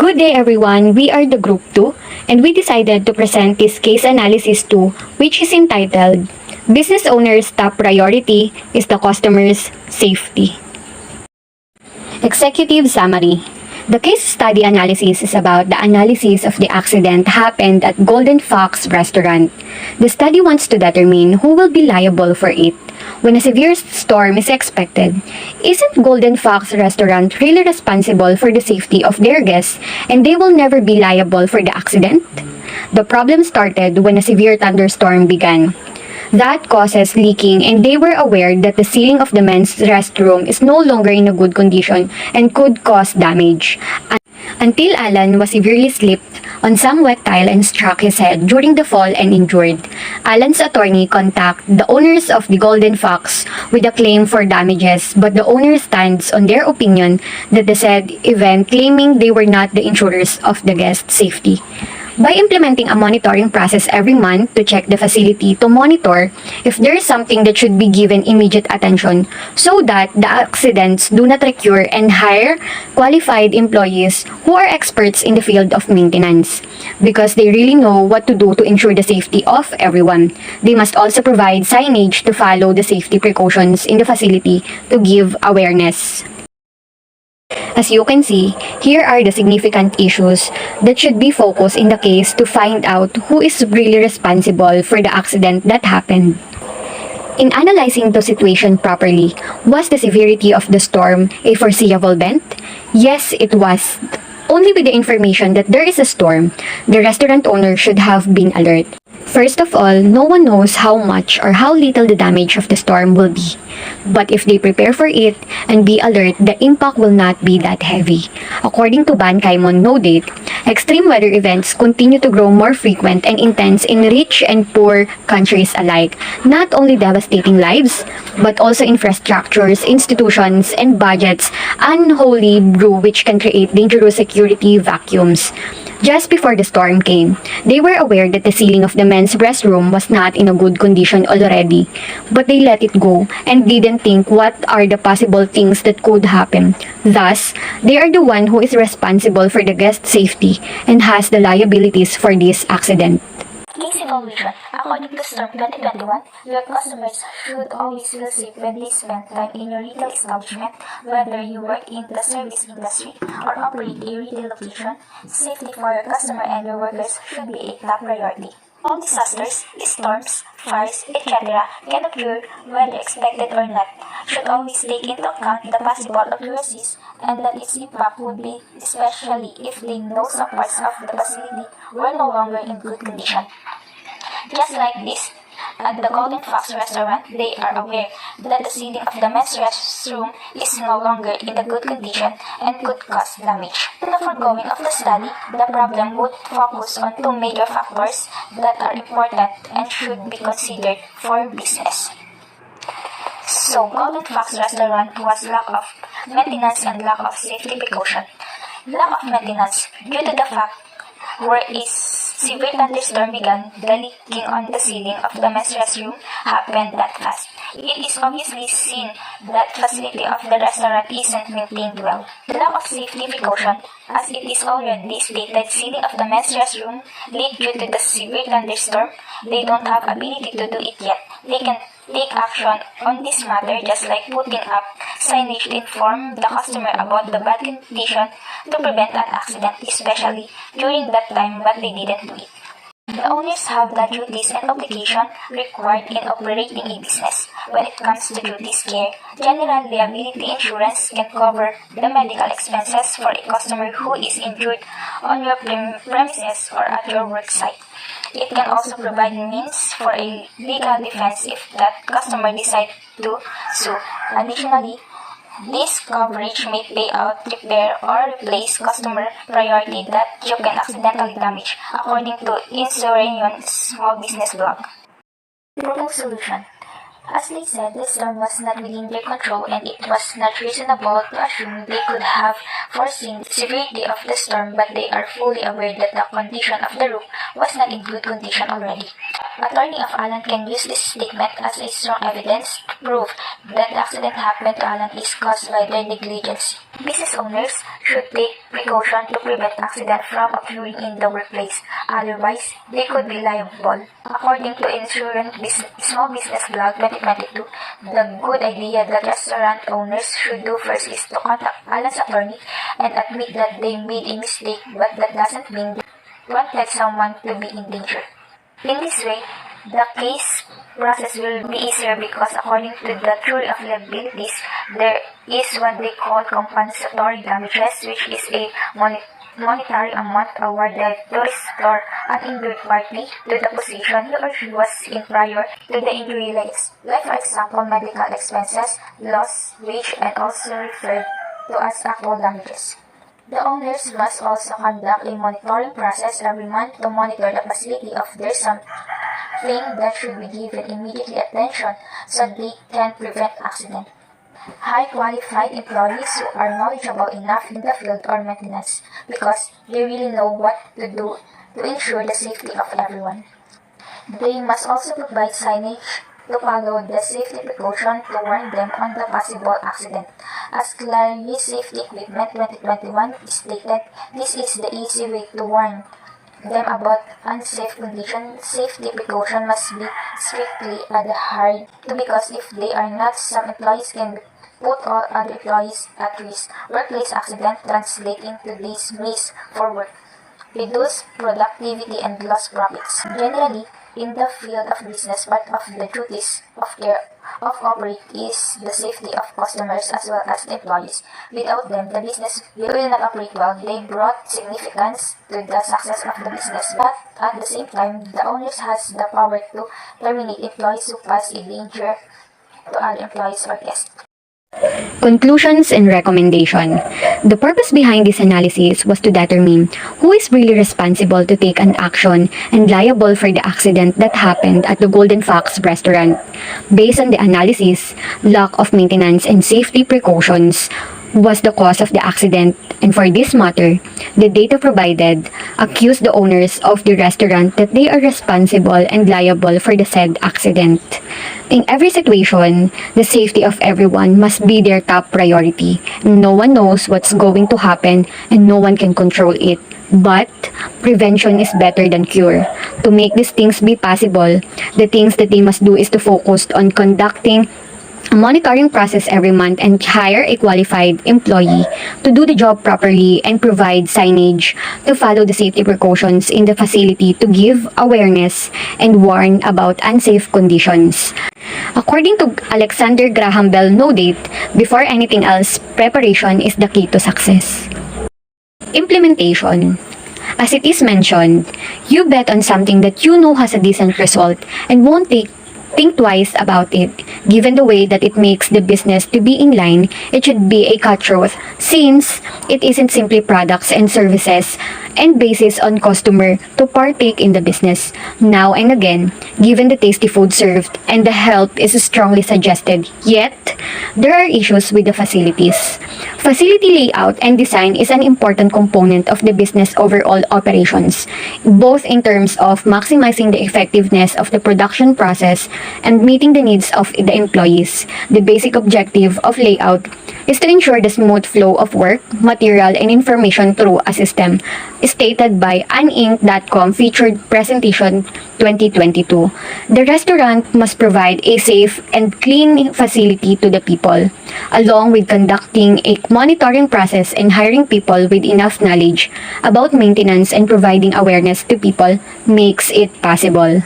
Good day everyone, we are the Group 2 and we decided to present this case analysis 2 which is entitled Business Owner's Top Priority is the Customer's Safety. Executive Summary. The case study analysis is about the analysis of the accident happened at Golden Fox Restaurant. The study wants to determine who will be liable for it when a severe storm is expected. Isn't Golden Fox Restaurant really responsible for the safety of their guests and they will never be liable for the accident? The problem started when a severe thunderstorm began. That causes leaking and they were aware that the ceiling of the men's restroom is no longer in a good condition and could cause damage. Until Alan was severely slipped on some wet tile and struck his head during the fall and injured. Alan's attorney contacted the owners of the Golden Fox with a claim for damages, but the owner stands on their opinion that the said event, claiming they were not the insurers of the guest's safety. By implementing a monitoring process every month to check the facility to monitor if there is something that should be given immediate attention so that the accidents do not recur, and hire qualified employees who are experts in the field of maintenance because they really know what to do to ensure the safety of everyone. They must also provide signage to follow the safety precautions in the facility to give awareness. As you can see, here are the significant issues that should be focused in the case to find out who is really responsible for the accident that happened. In analyzing the situation properly, was the severity of the storm a foreseeable event? Yes, it was. Only with the information that there is a storm, the restaurant owner should have been alert. First of all, no one knows how much or how little the damage of the storm will be. But if they prepare for it and be alert, the impact will not be that heavy. According to Ban Ki-moon noted, extreme weather events continue to grow more frequent and intense in rich and poor countries alike, not only devastating lives, but also infrastructures, institutions, and budgets unholy brew which can create dangerous security vacuums. Just before the storm came, they were aware that the ceiling of the men's restroom was not in a good condition already, but they let it go and didn't think what are the possible things that could happen. Thus, they are the one who is responsible for the guest safety and has the liabilities for this accident. Case evaluation. According to Storm 2021, your customers should always feel safe when they spend time in your retail establishment, whether you work in the service industry or operate a retail location. Safety for your customer and your workers should be a top priority. All disasters, storms, fires, etc. can occur whether expected or not, should always take into account the possible occurrences and that its impact would be, especially if they know some parts of the facility were no longer in good condition. Just like this, at the Golden Fox Restaurant, they are aware that the ceiling of the men's restroom is no longer in a good condition and could cause damage. In the foregoing of the study, the problem would focus on two major factors that are important and should be considered for business. So, Golden Fox Restaurant was lack of maintenance and lack of safety precaution. Lack of maintenance due to the fact where a severe thunderstorm began, the leaking on the ceiling of the men's restroom happened that fast. It is obviously seen that facility of the restaurant isn't maintained well. The lack of safety precaution, as it is already stated, ceiling of the men's restroom leaked due to the severe thunderstorm. They don't have ability to do it yet. They can take action on this matter, just like putting up signage to inform the customer about the bad condition to prevent an accident, especially during that time, but they didn't do it. The owners have the duties and obligation required in operating a business. When it comes to duties care, general liability insurance can cover the medical expenses for a customer who is injured on your premises or at your work site. It can also provide means for a legal defense if that customer decides to sue. Additionally, this coverage may pay out, repair, or replace customer property that you can accidentally damage, according to Insurreunion Small Business Blog. Proposed solution. As they said, the storm was not within their control and it was not reasonable to assume they could have foreseen the severity of the storm, but they are fully aware that the condition of the roof was not in good condition already. Attorney of Alan can use this statement as a strong evidence to prove that the accident happened to Alan is caused by their negligence. Business owners should take precaution to prevent accident from occurring in the workplace, otherwise they could be liable. According to Small Business Blog 2022, the good idea that restaurant owners should do first is to contact Alan's attorney and admit that they made a mistake, but that doesn't mean they wanted someone to be in danger. In this way, the case process will be easier because according to the theory of liabilities, there is what they call compensatory damages, which is a monetary amount awarded to restore an injured party to the position he or she was in prior to the injury like for example, medical expenses, loss, wage, and also referred to as actual damages. The owners must also conduct a monitoring process every month to monitor the facility if there's something that should be given immediately attention so they can prevent accident. High qualified employees who are knowledgeable enough in the field or maintenance because they really know what to do to ensure the safety of everyone. They must also provide signage to follow the safety precaution to warn them on the possible accident. As Clarice Safety Equipment 2021 stated, this is the easy way to warn them about unsafe conditions. Safety precaution must be strictly adhered to because if they are not, some employees can put all other employees at risk. Workplace accident translating to days missed for work, reduce productivity and lost profits. Generally, in the field of business, part of the duties of operate is the safety of customers as well as the employees. Without them, the business will not operate well. They brought significance to the success of the business, but at the same time, the owners has the power to terminate employees who cause a danger to other employees or guests. Conclusions and recommendation. The purpose behind this analysis was to determine who is really responsible to take an action and liable for the accident that happened at the Golden Fox restaurant. Based on the analysis, lack of maintenance and safety precautions was the cause of the accident, and for this matter, the data provided accused the owners of the restaurant that they are responsible and liable for the said accident. In every situation, the safety of everyone must be their top priority. No one knows what's going to happen and no one can control it. But prevention is better than cure. To make these things be possible, the things that they must do is to focus on conducting a monitoring process every month and hire a qualified employee to do the job properly and provide signage to follow the safety precautions in the facility to give awareness and warn about unsafe conditions. According to Alexander Graham Bell, no date, before anything else, preparation is the key to success. Implementation. As it is mentioned, you bet on something that you know has a decent result and won't think twice about it. Given the way that it makes the business to be in line, it should be a cutthroat since it isn't simply products and services and basis on customer to partake in the business. Now and again, given the tasty food served and the help is strongly suggested, yet there are issues with the facilities. Facility layout and design is an important component of the business overall operations, both in terms of maximizing the effectiveness of the production process and meeting the needs of the employees. The basic objective of layout is to ensure the smooth flow of work, material, and information through a system, stated by Uninc.com featured presentation 2022. The restaurant must provide a safe and clean facility to the people, along with conducting a monitoring process and hiring people with enough knowledge about maintenance and providing awareness to people makes it possible.